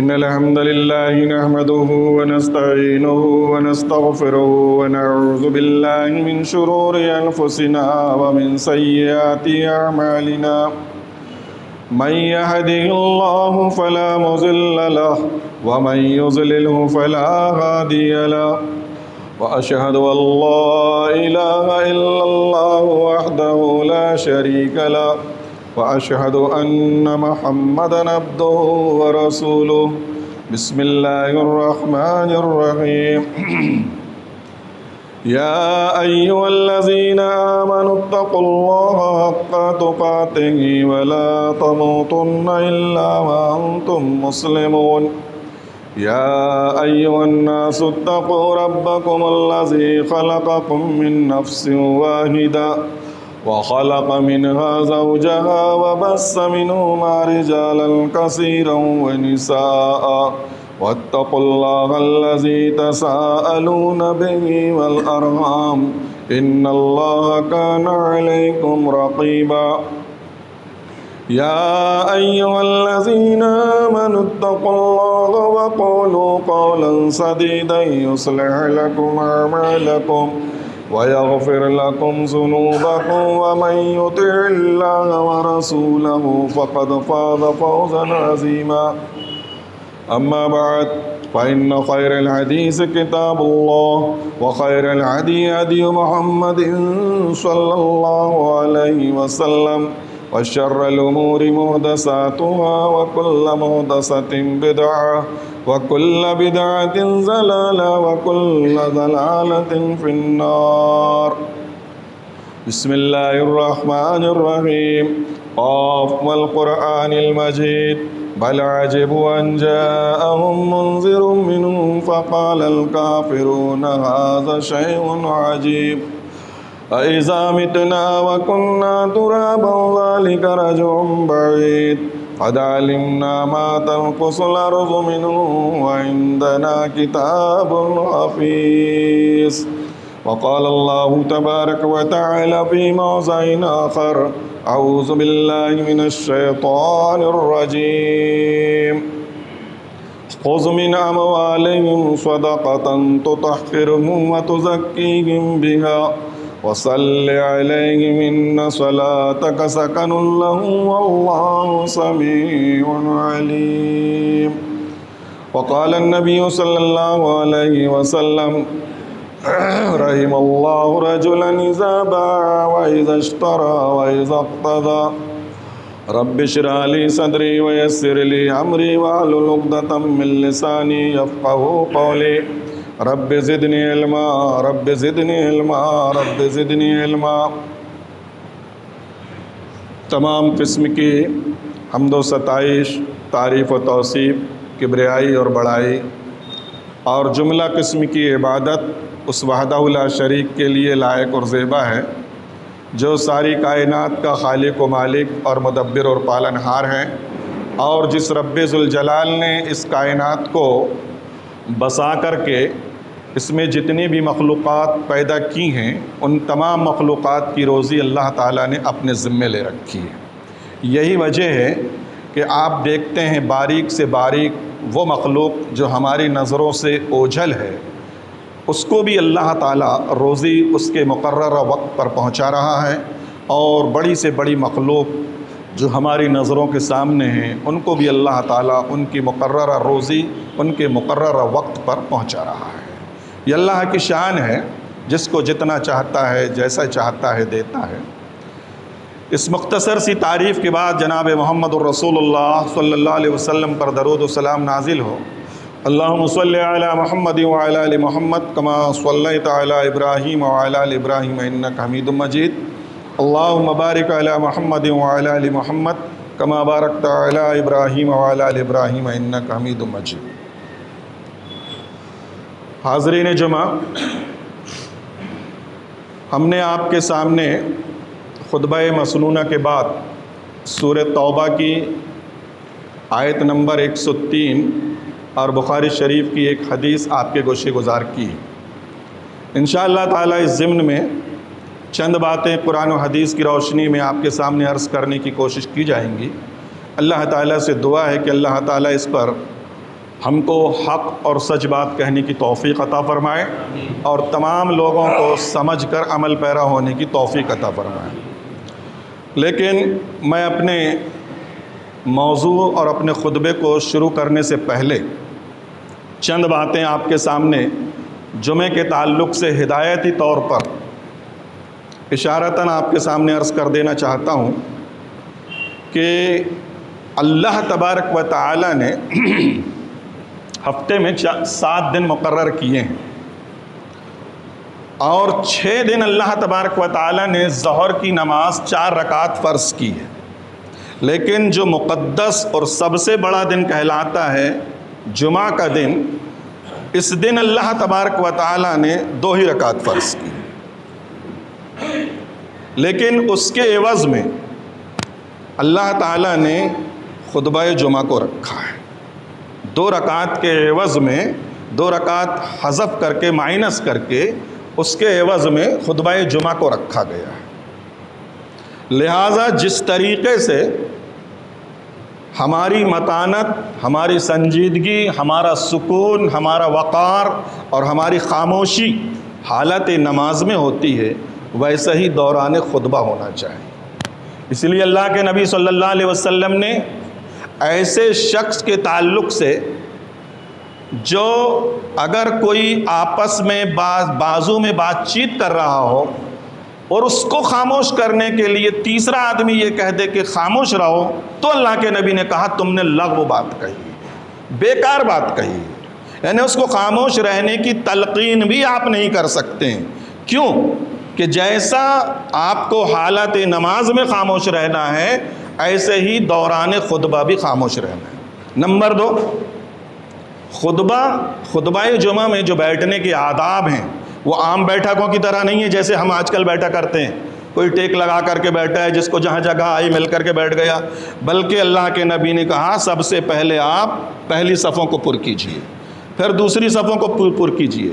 إن الحمد لله نحمده ونستعينه ونستغفره ونعوذ بالله من شرور أنفسنا ومن سيئات أعمالنا من يهده الله فلا مضل له ومن يضلله فلا هادي له وأشهد أن لا إله إلا الله وحده لا شريك له وأشهد أن محمدًا عبده ورسوله بسم الله الرحمن الرحيم يا أيها الذين آمنوا اتقوا الله حق تقاته ولا تموتن إلا وأنتم مسلمون يا أيها الناس اتقوا ربكم الذي خلقكم من نفس واحدة وخلق منها زوجها وبث منهما رجالا كثيرا ونساء واتقوا الله الذي تساءلون به والأرحام إن الله كان عليكم رقيبا يا أيها الذين آمنوا اتقوا الله وقولوا قولا سديدا يصلح لكم أعمالكم ويغفر لكم ذنوبكم ومن يطع الله ورسوله فقد فاز فوزا عظيما أما بعد فإن خير الحديث كتاب الله وخير الهدي هدي محمد صلى الله عليه وسلم وشر الأمور محدثاتها وكل محدثة بدعة وكل بدعة ضلالة وكل ضلالة في النار بسم الله الرحمن الرحيم قاف والقرآن المجيد بل عجبوا أن جاءهم منذر منهم فقال الكافرون هذا شيء عجيب أإذا متنا وكنا ترابا ذلك رجع بعيد قد علمنا ما تنقص الأرض منهم وعندنا كتاب حفيظ وقال الله تبارك وتعالى في موضع آخر أعوذ بالله من الشيطان الرجيم خذ من أموالهم صدقة تطهرهم وتزكيهم بها وصل عليهم إن صلاتك سكن لهم والله سميع عليم وقال النبي صلى الله عليه وسلم رحم الله رجلا إذا باع وإذا اشترى وإذا اقتضى رب اشرح لي صدري ويسر لي أمري واحلل عقدة من لساني يفقهوا قولي رب زدنی علما رب زدنی علما رب زدنی علما۔ تمام قسم کی حمد و ستائش، تعریف و توصیف، کبریائی اور بڑائی اور جملہ قسم کی عبادت اس وحدہ لا شریک کے لیے لائق اور زیبا ہے جو ساری کائنات کا خالق و مالک اور مدبر اور پالنہار ہیں، اور جس رب ذوالجلال نے اس کائنات کو بسا کر کے اس میں جتنی بھی مخلوقات پیدا کی ہیں ان تمام مخلوقات کی روزی اللہ تعالیٰ نے اپنے ذمے لے رکھی ہے۔ یہی وجہ ہے کہ آپ دیکھتے ہیں باریک سے باریک وہ مخلوق جو ہماری نظروں سے اوجھل ہے، اس کو بھی اللہ تعالیٰ روزی اس کے مقررہ وقت پر پہنچا رہا ہے، اور بڑی سے بڑی مخلوق جو ہماری نظروں کے سامنے ہیں ان کو بھی اللہ تعالیٰ ان کی مقررہ روزی ان کے مقررہ وقت پر پہنچا رہا ہے۔ یہ اللہ کی شان ہے، جس کو جتنا چاہتا ہے جیسا چاہتا ہے دیتا ہے۔ اس مختصر سی تعریف کے بعد جناب محمد الرسول اللہ صلی اللہ علیہ وسلم پر درود و سلام نازل ہو۔ اللہم صلی علی محمد وعلی آل محمد کما صلیت علی ابراہیم وعلی آل ابراہیم انک حمید مجید۔ اللہم بارک علی محمد وعلی آل محمد کما بارکت علی ابراہیم وعلی آل ابراہیم انک حمید مجید۔ حاضرین جمعہ، ہم نے آپ کے سامنے خطبہ مسنونہ کے بعد سورہ توبہ کی آیت نمبر 103 اور بخاری شریف کی ایک حدیث آپ کے گوشے گزار کی۔ انشاءاللہ تعالیٰ اس ضمن میں چند باتیں قرآن و حدیث کی روشنی میں آپ کے سامنے عرض کرنے کی کوشش کی جائیں گی۔ اللہ تعالیٰ سے دعا ہے کہ اللہ تعالیٰ اس پر ہم کو حق اور سچ بات کہنے کی توفیق عطا فرمائے اور تمام لوگوں کو سمجھ کر عمل پیرا ہونے کی توفیق عطا فرمائے۔ لیکن میں اپنے موضوع اور اپنے خطبے کو شروع کرنے سے پہلے چند باتیں آپ کے سامنے جمعے کے تعلق سے ہدایتی طور پر اشارتاً آپ کے سامنے عرض کر دینا چاہتا ہوں کہ اللہ تبارک و تعالی نے ہفتے میں 7 دن مقرر کیے ہیں اور 6 دن اللہ تبارک و تعالی نے ظہر کی نماز 4 رکعت فرض کی ہے، لیکن جو مقدس اور سب سے بڑا دن کہلاتا ہے جمعہ کا دن، اس دن اللہ تبارک و تعالی نے 2 ہی رکعت فرض کی، لیکن اس کے عوض میں اللہ تعالی نے خطبہ جمعہ کو رکھا ہے۔ 2 رکعت کے عوض میں 2 رکعت حذف کر کے مائنس کر کے اس کے عوض میں خطبہ جمعہ کو رکھا گیا ہے۔ لہٰذا جس طریقے سے ہماری متانت، ہماری سنجیدگی، ہمارا سکون، ہمارا وقار اور ہماری خاموشی حالت نماز میں ہوتی ہے، ویسا ہی دوران خطبہ ہونا چاہیے۔ اس لیے اللہ کے نبی صلی اللہ علیہ وسلم نے ایسے شخص کے تعلق سے جو اگر کوئی آپس میں بازو میں بات چیت کر رہا ہو اور اس کو خاموش کرنے کے لیے تیسرا آدمی یہ کہہ دے کہ خاموش رہو، تو اللہ کے نبی نے کہا تم نے لغو بات کہی، بیکار بات کہی، یعنی اس کو خاموش رہنے کی تلقین بھی آپ نہیں کر سکتے ہیں۔ کیوں کہ جیسا آپ کو حالت نماز میں خاموش رہنا ہے، ایسے ہی دوران خطبہ بھی خاموش رہنا ہے۔ نمبر 2، خطبہ جمعہ میں جو بیٹھنے کے آداب ہیں وہ عام بیٹھکوں کی طرح نہیں ہے جیسے ہم آج کل بیٹھا کرتے ہیں، کوئی ٹیک لگا کر کے بیٹھا ہے، جس کو جہاں جگہ آئی مل کر کے بیٹھ گیا، بلکہ اللہ کے نبی نے کہا سب سے پہلے آپ پہلی صفوں کو پر کیجئے، پھر دوسری صفوں کو پر کیجئے۔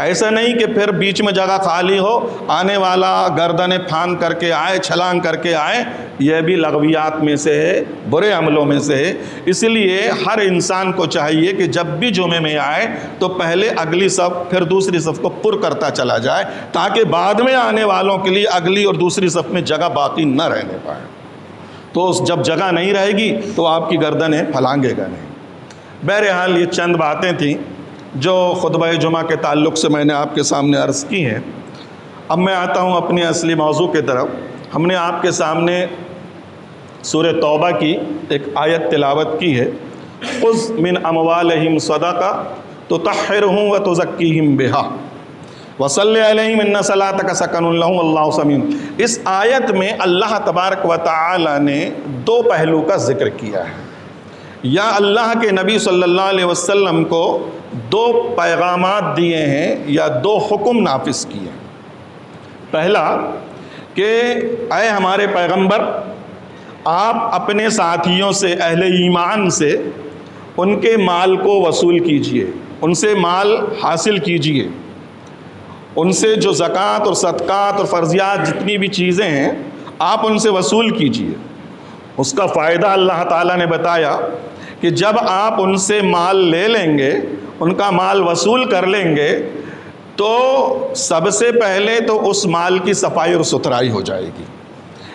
ایسا نہیں کہ پھر بیچ میں جگہ خالی ہو، آنے والا گردنیں پھان کر کے آئے، چھلانگ کر کے آئے، یہ بھی لغویات میں سے ہے، برے عملوں میں سے ہے۔ اس لیے ہر انسان کو چاہیے کہ جب بھی جمعے میں آئے تو پہلے اگلی صف پھر دوسری صف کو پر کرتا چلا جائے، تاکہ بعد میں آنے والوں کے لیے اگلی اور دوسری صف میں جگہ باقی نہ رہنے پائے۔ تو جب جگہ نہیں رہے گی تو آپ کی گردنیں پھلانگے گا نہیں۔ بہرحال یہ چند باتیں تھیں جو خطبہ جمعہ کے تعلق سے میں نے آپ کے سامنے عرض کی ہیں۔ اب میں آتا ہوں اپنی اصلی موضوع کی طرف۔ ہم نے آپ کے سامنے سورہ توبہ کی ایک آیت تلاوت کی ہے، خذ من اموالہم صدقہ تطہرہم وتزکیہم بہا وصلی علیہم ان صلاتک سکن لہم واللہ سمیع۔ اس آیت میں اللہ تبارک و تعالی نے 2 پہلو کا ذکر کیا ہے، یا اللہ کے نبی صلی اللہ علیہ وسلم کو 2 پیغامات دیے ہیں یا 2 حکم نافذ کیے ہیں۔ پہلا کہ اے ہمارے پیغمبر، آپ اپنے ساتھیوں سے، اہل ایمان سے ان کے مال کو وصول کیجئے، ان سے مال حاصل کیجئے، ان سے جو زکوٰۃ اور صدقات اور فرضیات جتنی بھی چیزیں ہیں آپ ان سے وصول کیجئے۔ اس کا فائدہ اللہ تعالیٰ نے بتایا کہ جب آپ ان سے مال لے لیں گے، ان کا مال وصول کر لیں گے، تو سب سے پہلے تو اس مال کی صفائی اور ستھرائی ہو جائے گی۔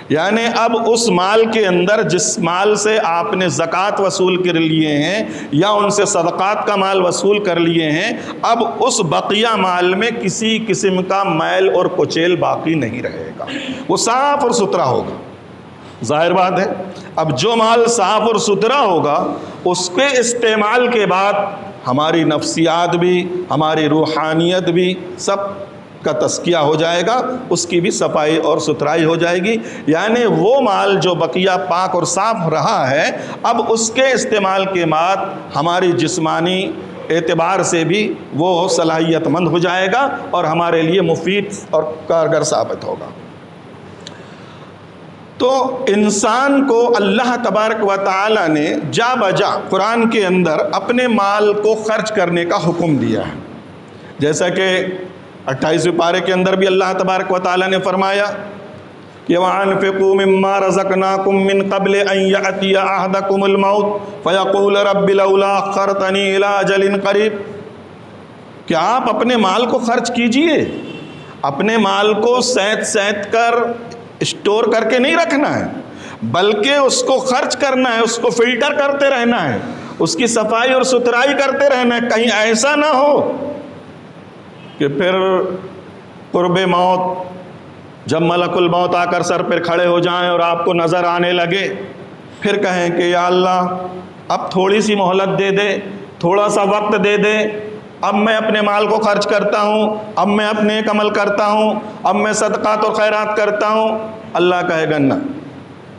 یعنی اب اس مال کے اندر جس مال سے آپ نے زکوٰۃ وصول کر لیے ہیں یا ان سے صدقات کا مال وصول کر لیے ہیں، اب اس بقیہ مال میں کسی قسم کا میل اور کچیل باقی نہیں رہے گا، وہ صاف اور ستھرا ہوگا۔ ظاہر بات ہے، اب جو مال صاف اور ستھرا ہوگا اس کے استعمال کے بعد ہماری نفسیات بھی، ہماری روحانیت بھی، سب کا تزکیہ ہو جائے گا، اس کی بھی صفائی اور ستھرائی ہو جائے گی۔ یعنی وہ مال جو بقیہ پاک اور صاف رہا ہے، اب اس کے استعمال کے بعد ہماری جسمانی اعتبار سے بھی وہ صلاحیت مند ہو جائے گا اور ہمارے لیے مفید اور کارگر ثابت ہوگا۔ تو انسان کو اللہ تبارک و تعالی نے جا بجا قرآن کے اندر اپنے مال کو خرچ کرنے کا حکم دیا ہے، جیسا کہ 28ویں پارے کے اندر بھی اللہ تبارک و تعالی نے فرمایا کہ وَأَنفِقُوا مِمَّا رَزَقْنَاكُم مِّن قَبْلِ أَن يَأْتِيَ أَحَدَكُمُ الْمَوْتُ فَيَقُولَ رَبِّ لَوْلَا أَخَّرْتَنِي إِلَىٰ أَجَلٍ قَرِيبٍ کہ آپ اپنے مال کو خرچ کیجئے، اپنے مال کو سینت کر اسٹور کر کے نہیں رکھنا ہے، بلکہ اس کو خرچ کرنا ہے، اس کو فلٹر کرتے رہنا ہے، اس کی صفائی اور ستھرائی کرتے رہنا ہے۔ کہیں ایسا نہ ہو کہ پھر قرب موت جب ملک الموت آ کر سر پر کھڑے ہو جائیں اور آپ کو نظر آنے لگے، پھر کہیں کہ یا اللہ اب تھوڑی سی مہلت دے دے، تھوڑا سا وقت دے دے، اب میں اپنے مال کو خرچ کرتا ہوں، اب میں اپنے ایک عمل کرتا ہوں، اب میں صدقات اور خیرات کرتا ہوں۔ اللہ کہے گا نہ،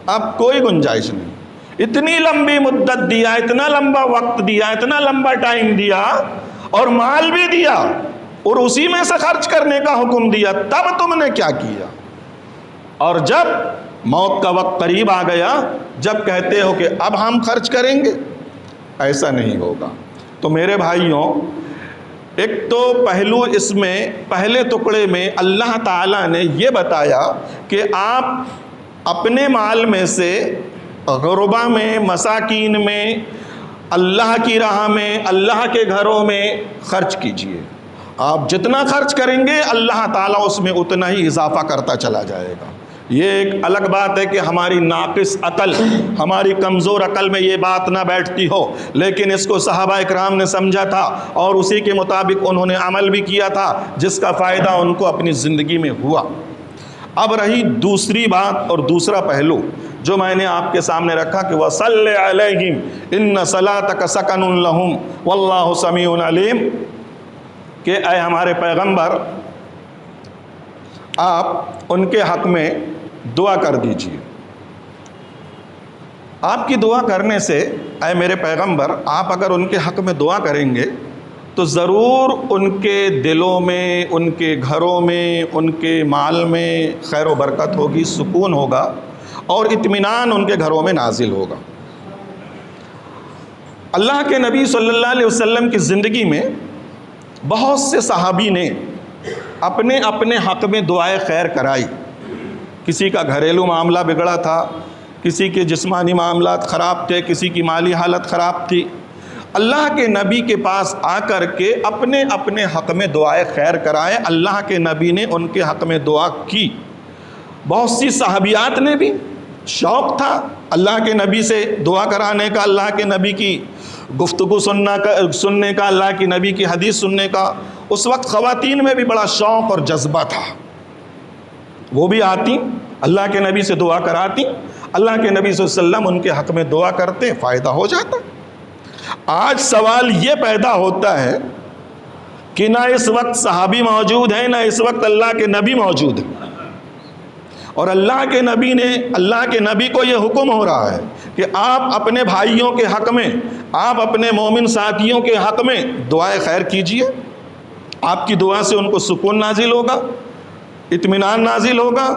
اب کوئی گنجائش نہیں۔ اتنی لمبی مدت دیا، اتنا لمبا وقت دیا، اتنا لمبا ٹائم دیا، اور مال بھی دیا، اور اسی میں سے خرچ کرنے کا حکم دیا، تب تم نے کیا کیا؟ اور جب موت کا وقت قریب آ گیا، جب کہتے ہو کہ اب ہم خرچ کریں گے، ایسا نہیں ہوگا۔ تو میرے بھائیوں، ایک تو پہلو اس میں، پہلے ٹکڑے میں اللہ تعالیٰ نے یہ بتایا کہ آپ اپنے مال میں سے غربا میں، مساکین میں، اللہ کی راہ میں، اللہ کے گھروں میں خرچ کیجئے۔ آپ جتنا خرچ کریں گے اللہ تعالیٰ اس میں اتنا ہی اضافہ کرتا چلا جائے گا۔ یہ ایک الگ بات ہے کہ ہماری ناقص عقل، ہماری کمزور عقل میں یہ بات نہ بیٹھتی ہو، لیکن اس کو صحابہ اکرام نے سمجھا تھا اور اسی کے مطابق انہوں نے عمل بھی کیا تھا، جس کا فائدہ ان کو اپنی زندگی میں ہوا۔ اب رہی دوسری بات اور دوسرا پہلو جو میں نے آپ کے سامنے رکھا کہ وَصَلِّ عَلَيْهِمْ إِنَّ صَلَاتَكَ سَكَنٌ لَهُمْ وَاللَّهُ سَمِيعٌ عَلِيمٌ کہ اے ہمارے پیغمبر، آپ ان کے حق میں دعا کر دیجئے۔ آپ کی دعا کرنے سے اے میرے پیغمبر، آپ اگر ان کے حق میں دعا کریں گے تو ضرور ان کے دلوں میں، ان کے گھروں میں، ان کے مال میں خیر و برکت ہوگی، سکون ہوگا اور اطمینان ان کے گھروں میں نازل ہوگا۔ اللہ کے نبی صلی اللہ علیہ وسلم کی زندگی میں بہت سے صحابی نے اپنے اپنے حق میں دعائے خیر کرائی۔ کسی کا گھریلو معاملہ بگڑا تھا، کسی کے جسمانی معاملات خراب تھے، کسی کی مالی حالت خراب تھی، اللہ کے نبی کے پاس آ کر کے اپنے اپنے حق میں دعائے خیر کرائے۔ اللہ کے نبی نے ان کے حق میں دعا کی۔ بہت سی صحابیات نے بھی شوق تھا اللہ کے نبی سے دعا کرانے کا، اللہ کے نبی کی گفتگو سننے کا، اللہ کی نبی کی حدیث سننے کا۔ اس وقت خواتین میں بھی بڑا شوق اور جذبہ تھا، وہ بھی آتی اللہ کے نبی سے دعا کراتی، اللہ کے نبی صلی اللہ علیہ وسلم ان کے حق میں دعا کرتے، فائدہ ہو جاتا۔ آج سوال یہ پیدا ہوتا ہے کہ نہ اس وقت صحابی موجود ہیں، نہ اس وقت اللہ کے نبی موجود ہیں، اور اللہ کے نبی کو یہ حکم ہو رہا ہے کہ آپ اپنے بھائیوں کے حق میں، آپ اپنے مومن ساتھیوں کے حق میں دعائے خیر کیجئے۔ آپ کی دعا سے ان کو سکون نازل ہوگا، اطمینان نازل ہوگا،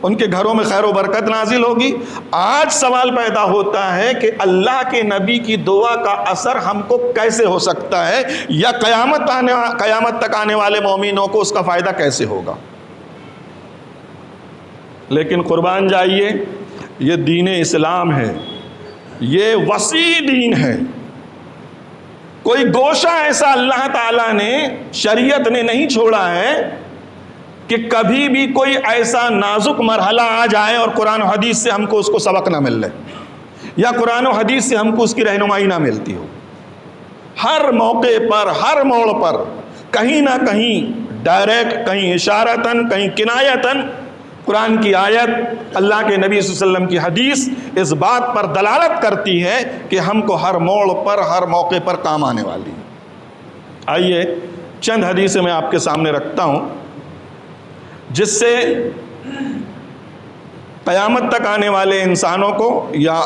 ان کے گھروں میں خیر و برکت نازل ہوگی۔ آج سوال پیدا ہوتا ہے کہ اللہ کے نبی کی دعا کا اثر ہم کو کیسے ہو سکتا ہے، یا قیامت تک آنے والے مومنوں کو اس کا فائدہ کیسے ہوگا۔ لیکن قربان جائیے، یہ دین اسلام ہے، یہ وسیع دین ہے۔ کوئی گوشہ ایسا اللہ تعالیٰ نے، شریعت نے نہیں چھوڑا ہے کہ کبھی بھی کوئی ایسا نازک مرحلہ آ جائے اور قرآن و حدیث سے ہم کو اس کو سبق نہ مل رہے، یا قرآن و حدیث سے ہم کو اس کی رہنمائی نہ ملتی ہو۔ ہر موقع پر، ہر موڑ پر، کہیں نہ کہیں ڈائریکٹ، کہیں اشارتاً، کہیں کنایتاً قرآن کی آیت، اللہ کے نبی صلی اللہ علیہ وسلم کی حدیث اس بات پر دلالت کرتی ہے کہ ہم کو ہر موڑ پر، ہر موقع پر کام آنے والی ہے۔ آئیے چند حدیثیں میں آپ کے سامنے رکھتا ہوں جس سے قیامت تک آنے والے انسانوں کو، یا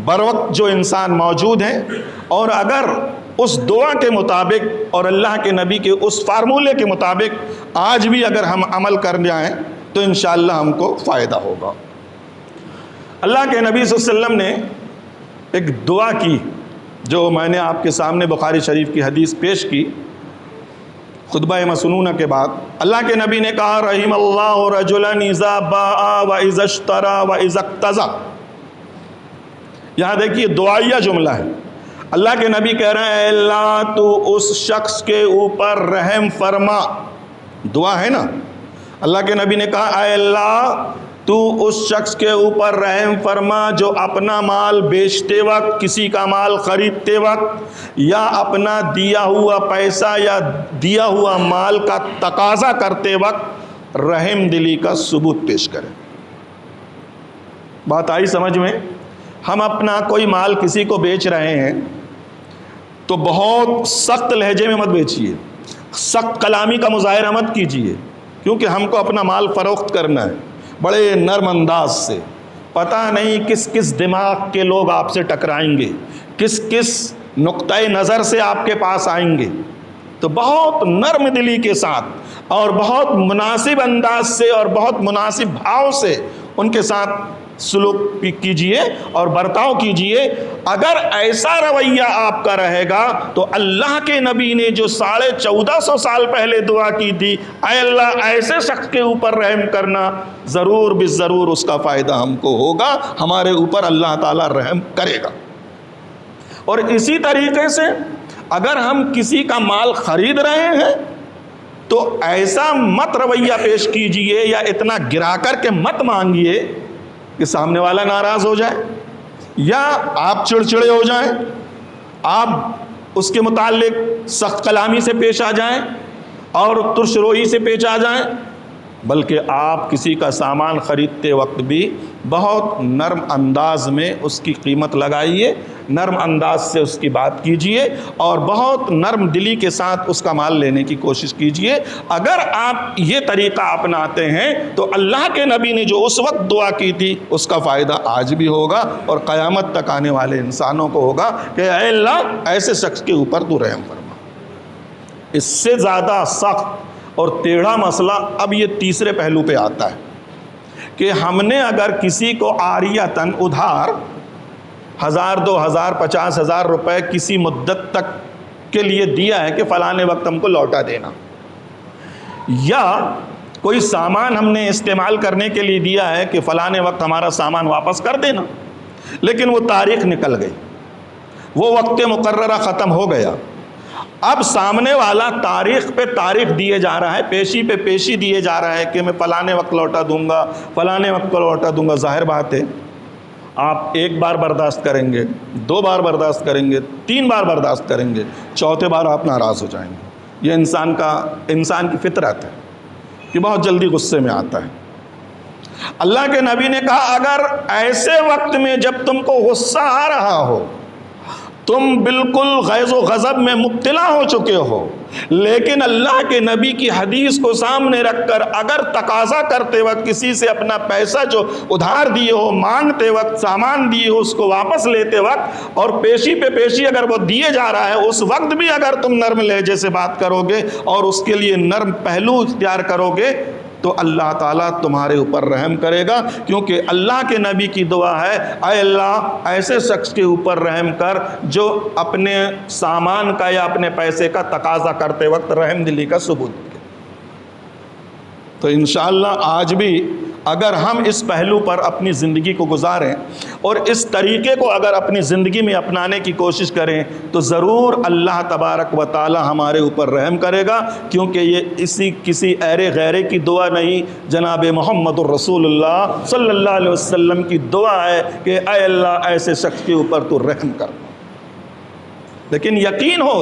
بروقت جو انسان موجود ہیں، اور اگر اس دعا کے مطابق اور اللہ کے نبی کے اس فارمولے کے مطابق آج بھی اگر ہم عمل کر جائیں تو انشاءاللہ ہم کو فائدہ ہوگا۔ اللہ کے نبی صلی اللہ علیہ وسلم نے ایک دعا کی جو میں نے آپ کے سامنے بخاری شریف کی حدیث پیش کی۔ خطبہ مسنونہ کے بعد اللہ کے نبی نے کہا رحم اللہ رجلا اذا باع و اذا اشترى و اذا اقتضى. یہاں دیکھیے دعائیہ جملہ ہے. اللہ کے نبی کہہ رہے ہیں اے اللہ تو اس شخص کے اوپر رحم فرما. دعا ہے نا. اللہ کے نبی نے کہا اے اللہ تو اس شخص کے اوپر رحم فرما جو اپنا مال بیچتے وقت، کسی کا مال خریدتے وقت، یا اپنا دیا ہوا پیسہ یا دیا ہوا مال کا تقاضا کرتے وقت رحم دلی کا ثبوت پیش کرے. بات آئی سمجھ میں؟ ہم اپنا کوئی مال کسی کو بیچ رہے ہیں تو بہت سخت لہجے میں مت بیچیے، سخت کلامی کا مظاہرہ مت کیجیے، کیونکہ ہم کو اپنا مال فروخت کرنا ہے بڑے نرم انداز سے. پتہ نہیں کس کس دماغ کے لوگ آپ سے ٹکرائیں گے، کس کس نقطۂ نظر سے آپ کے پاس آئیں گے. تو بہت نرم دلی کے ساتھ اور بہت مناسب انداز سے اور بہت مناسب بھاؤ سے ان کے ساتھ سلوک کیجئے اور برتاؤ کیجئے. اگر ایسا رویہ آپ کا رہے گا تو اللہ کے نبی نے جو 1450 سال پہلے دعا کی تھی اے اللہ ایسے شخص کے اوپر رحم کرنا، ضرور بالضرور اس کا فائدہ ہم کو ہوگا، ہمارے اوپر اللہ تعالیٰ رحم کرے گا. اور اسی طریقے سے اگر ہم کسی کا مال خرید رہے ہیں تو ایسا مت رویہ پیش کیجئے یا اتنا گرا کر کے مت مانگیے کہ سامنے والا ناراض ہو جائے یا آپ چڑچڑے ہو جائیں، آپ اس کے متعلق سخت کلامی سے پیش آ جائیں اور ترش روئی سے پیش آ جائیں، بلکہ آپ کسی کا سامان خریدتے وقت بھی بہت نرم انداز میں اس کی قیمت لگائیے، نرم انداز سے اس کی بات کیجئے اور بہت نرم دلی کے ساتھ اس کا مال لینے کی کوشش کیجئے. اگر آپ یہ طریقہ اپناتے ہیں تو اللہ کے نبی نے جو اس وقت دعا کی تھی اس کا فائدہ آج بھی ہوگا اور قیامت تک آنے والے انسانوں کو ہوگا کہ اے اللہ ایسے شخص کے اوپر تو رحم فرما. اس سے زیادہ سخت اور ٹیڑھا مسئلہ اب یہ تیسرے پہلو پہ آتا ہے کہ ہم نے اگر کسی کو عاریتاً ادھار 1000 2000 50,000 روپے کسی مدت تک کے لیے دیا ہے کہ فلانے وقت ہم کو لوٹا دینا، یا کوئی سامان ہم نے استعمال کرنے کے لیے دیا ہے کہ فلانے وقت ہمارا سامان واپس کر دینا، لیکن وہ تاریخ نکل گئی، وہ وقت مقررہ ختم ہو گیا. اب سامنے والا تاریخ پہ تاریخ دیے جا رہا ہے، پیشی پہ پیشی دیے جا رہا ہے کہ میں فلانے وقت لوٹا دوں گا، فلانے وقت کو لوٹا دوں گا. ظاہر بات ہے آپ ایک بار برداشت کریں گے، 2 بار برداشت کریں گے، 3 بار برداشت کریں گے، 4تھے بار آپ ناراض ہو جائیں گے. یہ انسان کی فطرت ہے کہ بہت جلدی غصے میں آتا ہے. اللہ کے نبی نے کہا اگر ایسے وقت میں جب تم کو غصہ آ رہا ہو، تم بالکل غیظ و غضب میں مبتلا ہو چکے ہو، لیکن اللہ کے نبی کی حدیث کو سامنے رکھ کر اگر تقاضا کرتے وقت کسی سے اپنا پیسہ جو ادھار دیے ہو، مانگتے وقت سامان دیے ہو، اس کو واپس لیتے وقت اور پیشی پہ پیشی اگر وہ دیے جا رہا ہے، اس وقت بھی اگر تم نرم لہجے سے بات کرو گے اور اس کے لیے نرم پہلو اختیار کرو گے تو اللہ تعالیٰ تمہارے اوپر رحم کرے گا. کیونکہ اللہ کے نبی کی دعا ہے اے اللہ ایسے شخص کے اوپر رحم کر جو اپنے سامان کا یا اپنے پیسے کا تقاضا کرتے وقت رحم دلی کا ثبوت دے. تو انشاءاللہ آج بھی اگر ہم اس پہلو پر اپنی زندگی کو گزاریں اور اس طریقے کو اگر اپنی زندگی میں اپنانے کی کوشش کریں تو ضرور اللہ تبارک و تعالی ہمارے اوپر رحم کرے گا. کیونکہ یہ کسی ایرے غیرے کی دعا نہیں، جناب محمد الرسول اللہ صلی اللہ علیہ وسلم کی دعا ہے کہ اے اللہ ایسے شخص کے اوپر تو رحم کر. لیکن یقین ہو،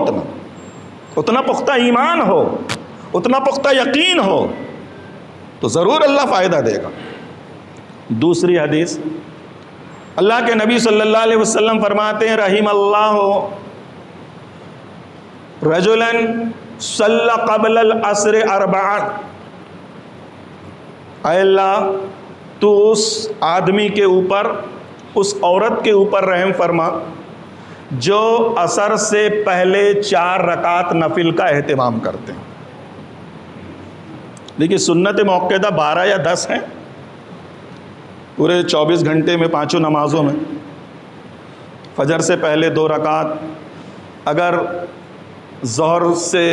اتنا پختہ ایمان ہو، اتنا پختہ یقین ہو تو ضرور اللہ فائدہ دے گا. دوسری حدیث اللہ کے نبی صلی اللہ علیہ وسلم فرماتے ہیں رحم اللہ رجلا صلی قبل العصر 4. اے اللہ تو اس آدمی کے اوپر، اس عورت کے اوپر رحم فرما جو عصر سے پہلے 4 رکعت نفل کا اہتمام کرتے ہیں. دیکھیے سنت موقدہ 12 یا 10 ہیں پورے 24 گھنٹے میں 5 نمازوں میں. فجر سے پہلے 2 رکعت، اگر ظہر سے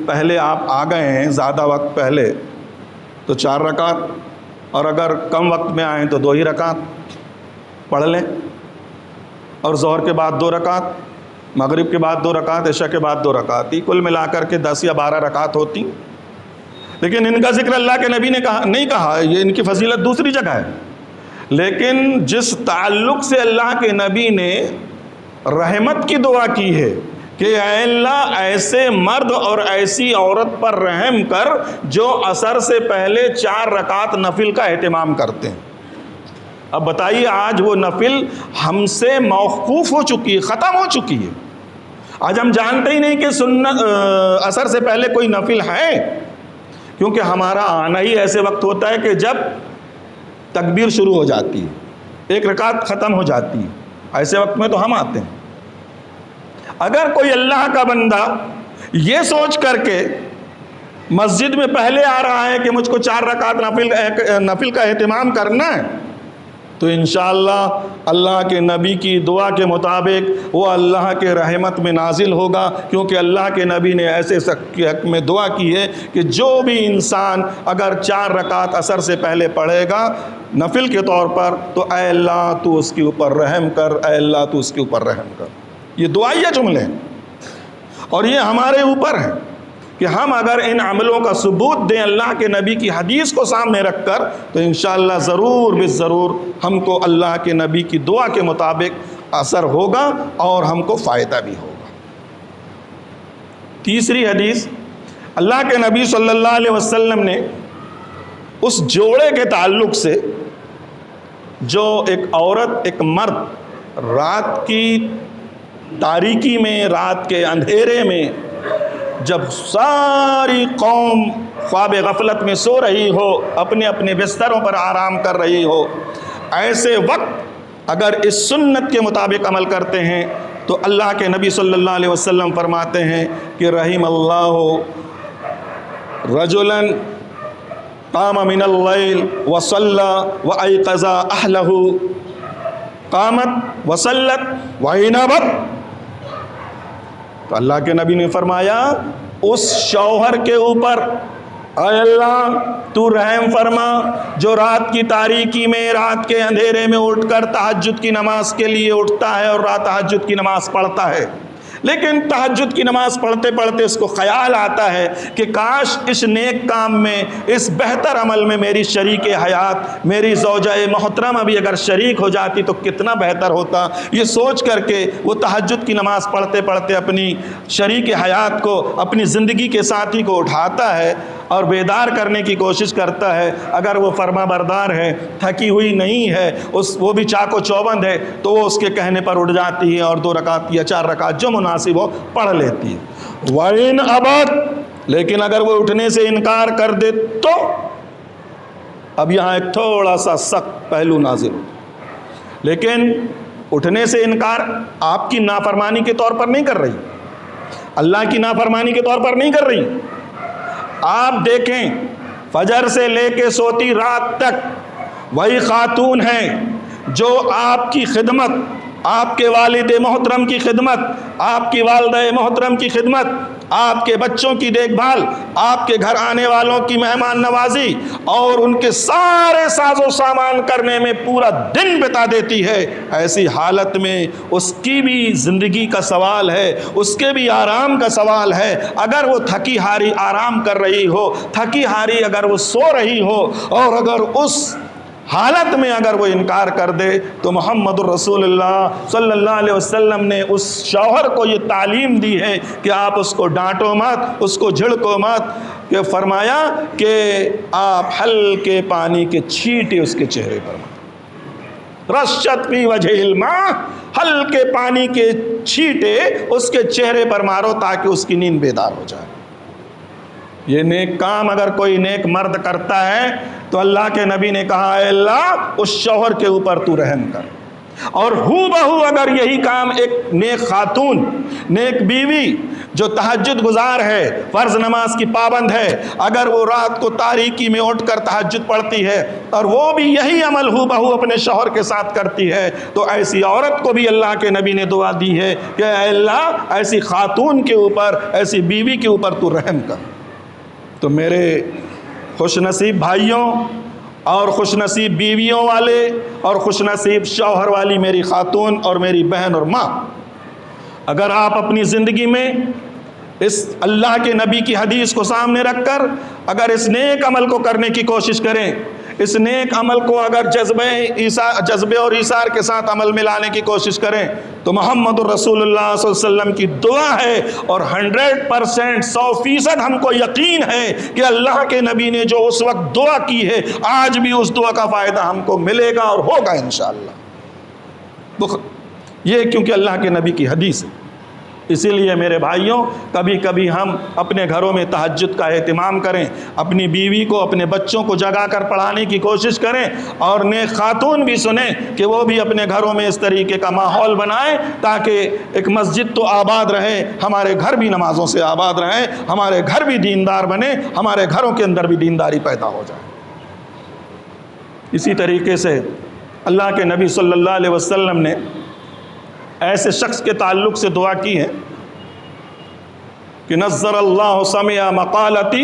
پہلے آپ آ گئے ہیں زیادہ وقت پہلے تو 4 رکعت، اور اگر کم وقت میں آئیں تو 2 ہی رکعت پڑھ لیں، اور ظہر کے بعد 2 رکعت، مغرب کے بعد 2 رکعت، عشاء کے بعد 2 رکعت، کل ملا کر کے 10 یا 12 رکعت ہوتی۔ لیکن ان کا ذکر اللہ کے نبی نے نہیں کہا، یہ ان کی فضیلت دوسری جگہ ہے، لیکن جس تعلق سے اللہ کے نبی نے رحمت کی دعا کی ہے کہ اے اللہ ایسے مرد اور ایسی عورت پر رحم کر جو عصر سے پہلے 4 رکعت نفل کا اہتمام کرتے ہیں۔ اب بتائیے آج وہ نفل ہم سے موقوف ہو چکی ہے، ختم ہو چکی ہے۔ آج ہم جانتے ہی نہیں کہ سنت عصر سے پہلے کوئی نفل ہے، کیونکہ ہمارا آنا ہی ایسے وقت ہوتا ہے کہ جب تکبیر شروع ہو جاتی ہے، 1 رکعت ختم ہو جاتی ہے، ایسے وقت میں تو ہم آتے ہیں۔ اگر کوئی اللہ کا بندہ یہ سوچ کر کے مسجد میں پہلے آ رہا ہے کہ مجھ کو 4 رکعت نفل کا اہتمام کرنا ہے، تو انشاءاللہ اللہ کے نبی کی دعا کے مطابق وہ اللہ کے رحمت میں نازل ہوگا، کیونکہ اللہ کے نبی نے ایسے کے حق میں دعا کی ہے کہ جو بھی انسان اگر 4 رکعت عصر سے پہلے پڑھے گا نفل کے طور پر تو اے اللہ تو اس کے اوپر رحم کر، اے اللہ تو اس کے اوپر رحم کر۔ یہ دعائیہ جملے ہیں اور یہ ہمارے اوپر ہیں کہ ہم اگر ان عملوں کا ثبوت دیں اللہ کے نبی کی حدیث کو سامنے رکھ کر تو انشاءاللہ ضرور بالضرور ہم کو اللہ کے نبی کی دعا کے مطابق اثر ہوگا اور ہم کو فائدہ بھی ہوگا۔ تیسری حدیث، اللہ کے نبی صلی اللہ علیہ وسلم نے اس جوڑے کے تعلق سے جو ایک عورت ایک مرد رات کی تاریکی میں، رات کے اندھیرے میں جب ساری قوم خواب غفلت میں سو رہی ہو، اپنے اپنے بستروں پر آرام کر رہی ہو، ایسے وقت اگر اس سنت کے مطابق عمل کرتے ہیں تو اللہ کے نبی صلی اللہ علیہ وسلم فرماتے ہیں کہ رحم اللہ رجلا قام من اللیل وصلی وایقظ اہلہ قامت وصلت وعنبت۔ تو اللہ کے نبی نے فرمایا اس شوہر کے اوپر اے اللہ تو رحم فرما جو رات کی تاریکی میں، رات کے اندھیرے میں اٹھ کر تہجد کی نماز کے لیے اٹھتا ہے اور رات تہجد کی نماز پڑھتا ہے، لیکن تہجد کی نماز پڑھتے پڑھتے اس کو خیال آتا ہے کہ کاش اس نیک کام میں، اس بہتر عمل میں میری شریک حیات، میری زوجہ محترمہ بھی اگر شریک ہو جاتی تو کتنا بہتر ہوتا۔ یہ سوچ کر کے وہ تہجد کی نماز پڑھتے پڑھتے اپنی شریک حیات کو، اپنی زندگی کے ساتھی کو اٹھاتا ہے اور بیدار کرنے کی کوشش کرتا ہے۔ اگر وہ فرما بردار ہے، تھکی ہوئی نہیں ہے، وہ بھی چاق و چوبند ہے تو وہ اس کے کہنے پر اٹھ جاتی ہے اور 2 رکعت یا 4 رکعت جو مناسب ہو پڑھ لیتی ہے۔ وَإِنْ أَبَتْ، لیکن اگر وہ اٹھنے سے انکار کر دے تو اب یہاں ایک تھوڑا سا سخت پہلو نازل ہو، لیکن اٹھنے سے انکار آپ کی نافرمانی کے طور پر نہیں کر رہی، اللہ کی نافرمانی کے طور پر نہیں کر رہی۔ آپ دیکھیں فجر سے لے کے سوتی رات تک وہی خاتون ہیں جو آپ کی خدمت، آپ کے والد محترم کی خدمت، آپ کی والدہ محترم کی خدمت، آپ کے بچوں کی دیکھ بھال، آپ کے گھر آنے والوں کی مہمان نوازی اور ان کے سارے ساز و سامان کرنے میں پورا دن بتا دیتی ہے۔ ایسی حالت میں اس کی بھی زندگی کا سوال ہے، اس کے بھی آرام کا سوال ہے۔ اگر وہ تھکی ہاری آرام کر رہی ہو، تھکی ہاری اگر وہ سو رہی ہو اور اگر اس حالت میں اگر وہ انکار کر دے تو محمد الرسول اللہ صلی اللہ علیہ وسلم نے اس شوہر کو یہ تعلیم دی ہے کہ آپ اس کو ڈانٹو مت، اس کو جھڑکو مت، کہ فرمایا کہ آپ ہلکے پانی کے چھینٹے اس کے چہرے پر مت، رشت فی وجہ الماء، ہلکے پانی کے چھینٹے اس کے چہرے پر مارو تاکہ اس کی نیند بیدار ہو جائے۔ یہ نیک کام اگر کوئی نیک مرد کرتا ہے تو اللہ کے نبی نے کہا اے اللہ اس شوہر کے اوپر تو رحم کر، اور ہو بہو اگر یہی کام ایک نیک خاتون، نیک بیوی جو تہجد گزار ہے، فرض نماز کی پابند ہے، اگر وہ رات کو تاریکی میں اٹھ کر تہجد پڑھتی ہے اور وہ بھی یہی عمل ہو بہو اپنے شوہر کے ساتھ کرتی ہے، تو ایسی عورت کو بھی اللہ کے نبی نے دعا دی ہے کہ اے اللہ ایسی خاتون کے اوپر، ایسی بیوی کے اوپر تو رحم کر۔ تو میرے خوش نصیب بھائیوں اور خوش نصیب بیویوں والے اور خوش نصیب شوہر والی میری خاتون اور میری بہن اور ماں، اگر آپ اپنی زندگی میں اس اللہ کے نبی کی حدیث کو سامنے رکھ کر اگر اس نیک عمل کو کرنے کی کوشش کریں، اس نیک عمل کو اگر جذبے اور ایثار کے ساتھ عمل میں لانے کی کوشش کریں، تو محمد الرسول اللہ صلی اللہ علیہ وسلم کی دعا ہے اور 100% 100% ہم کو یقین ہے کہ اللہ کے نبی نے جو اس وقت دعا کی ہے آج بھی اس دعا کا فائدہ ہم کو ملے گا اور ہوگا انشاءاللہ۔ یہ کیونکہ اللہ کے نبی کی حدیث ہے۔ اسی لیے میرے بھائیوں، کبھی کبھی ہم اپنے گھروں میں تہجد کا اہتمام کریں، اپنی بیوی کو اپنے بچوں کو جگا کر پڑھانے کی کوشش کریں، اور نیک خاتون بھی سنیں کہ وہ بھی اپنے گھروں میں اس طریقے کا ماحول بنائیں تاکہ ایک مسجد تو آباد رہے، ہمارے گھر بھی نمازوں سے آباد رہیں، ہمارے گھر بھی دیندار بنے، ہمارے گھروں کے اندر بھی دینداری پیدا ہو جائے۔ اسی طریقے سے اللہ کے نبی صلی اللہ علیہ وسلم نے ایسے شخص کے تعلق سے دعا کی ہے کہ نظر اللہ سمع مقالتی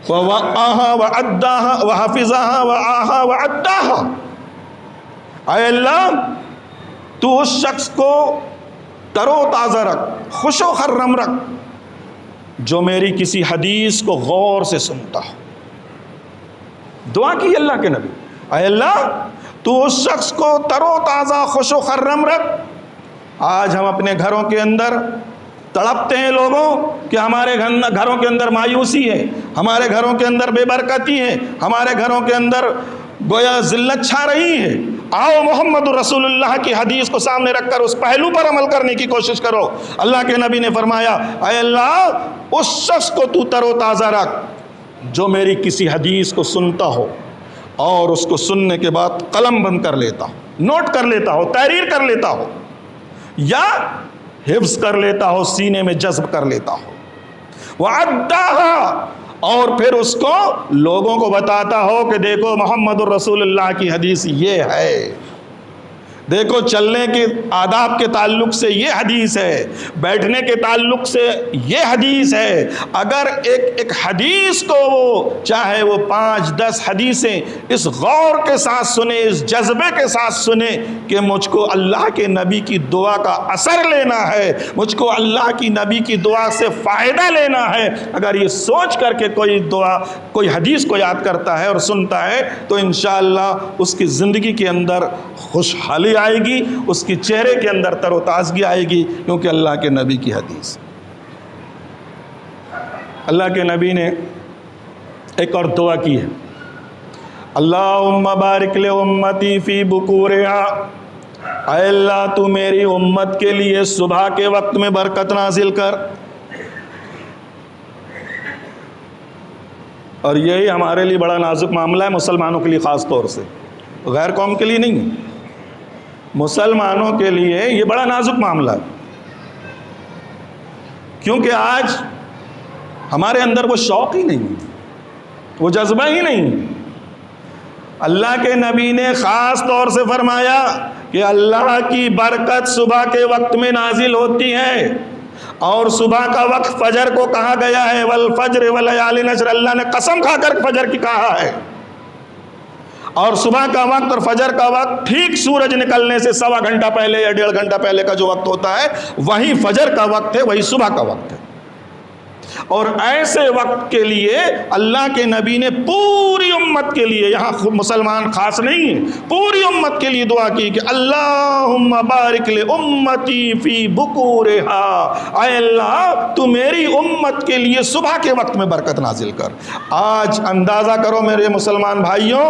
ووعاها وعداها وحفظها وعاها وعداها۔ اے اللہ تو اس شخص کو تر و تازہ رکھ، خوش و خرم رکھ جو میری کسی حدیث کو غور سے سنتا ہو۔ دعا کی اللہ کے نبی، اے اللہ تو اس شخص کو تر و تازہ خوش و خرم رکھ۔ آج ہم اپنے گھروں کے اندر تڑپتے ہیں لوگوں کہ ہمارے گھروں کے اندر مایوسی ہے، ہمارے گھروں کے اندر بے برکتی ہے، ہمارے گھروں کے اندر گویا ذلت چھا رہی ہے۔ آؤ محمد رسول اللہ کی حدیث کو سامنے رکھ کر اس پہلو پر عمل کرنے کی کوشش کرو۔ اللہ کے نبی نے فرمایا اے اللہ اس شخص کو تو تر و تازہ رکھ جو میری کسی حدیث کو سنتا ہو اور اس کو سننے کے بعد قلم بند کر لیتا ہو، نوٹ کر لیتا ہو، تحریر کر لیتا ہو، یا حفظ کر لیتا ہو، سینے میں جذب کر لیتا ہو، وعداها، اور پھر اس کو لوگوں کو بتاتا ہو کہ دیکھو محمد الرسول اللہ کی حدیث یہ ہے، دیکھو چلنے کے آداب کے تعلق سے یہ حدیث ہے، بیٹھنے کے تعلق سے یہ حدیث ہے۔ اگر ایک حدیث کو وہ چاہے وہ 5-10 حدیثیں اس غور کے ساتھ سنے، اس جذبے کے ساتھ سنے کہ مجھ کو اللہ کے نبی کی دعا کا اثر لینا ہے، مجھ کو اللہ کی نبی کی دعا سے فائدہ لینا ہے، اگر یہ سوچ کر کے کوئی حدیث کو یاد کرتا ہے اور سنتا ہے تو انشاءاللہ اس کی زندگی کے اندر خوشحالی آئے گی، اس کی چہرے کے اندر تر و تازگی آئے گی، کیونکہ اللہ کے نبی کی حدیث۔ اللہ کے نبی نے ایک اور دعا کی ہے، اللہم بارک لامتی فی بکورہا، اے اللہ تو میری امت کے لیے صبح کے وقت میں برکت نازل کر۔ اور یہی ہمارے لیے بڑا نازک معاملہ ہے، مسلمانوں کے لیے خاص طور سے، غیر قوم کے لیے نہیں، مسلمانوں کے لیے یہ بڑا نازک معاملہ ہے، کیونکہ آج ہمارے اندر وہ شوق ہی نہیں، وہ جذبہ ہی نہیں۔ اللہ کے نبی نے خاص طور سے فرمایا کہ اللہ کی برکت صبح کے وقت میں نازل ہوتی ہے، اور صبح کا وقت فجر کو کہا گیا ہے، والفجر ولیال عشر، اللہ نے قسم کھا کر فجر کی کہا ہے۔ اور صبح کا وقت اور فجر کا وقت ٹھیک سورج نکلنے سے 1.25 گھنٹہ پہلے یا 1.5 گھنٹہ پہلے کا جو وقت ہوتا ہے وہی فجر کا وقت ہے، وہی صبح کا وقت ہے۔ اور ایسے وقت کے لیے اللہ کے نبی نے پوری امت کے لیے، یہاں مسلمان خاص نہیں ہے، پوری امت کے لیے دعا کی کہ اللہم بارک لامتی فی بکورہا، اے اللہ تو میری امت کے لیے صبح کے وقت میں برکت نازل کر۔ آج اندازہ کرو میرے مسلمان بھائیوں،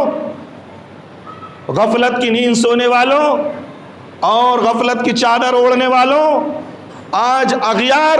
غفلت کی نیند سونے والوں اور غفلت کی چادر اوڑھنے والوں، آج اغیار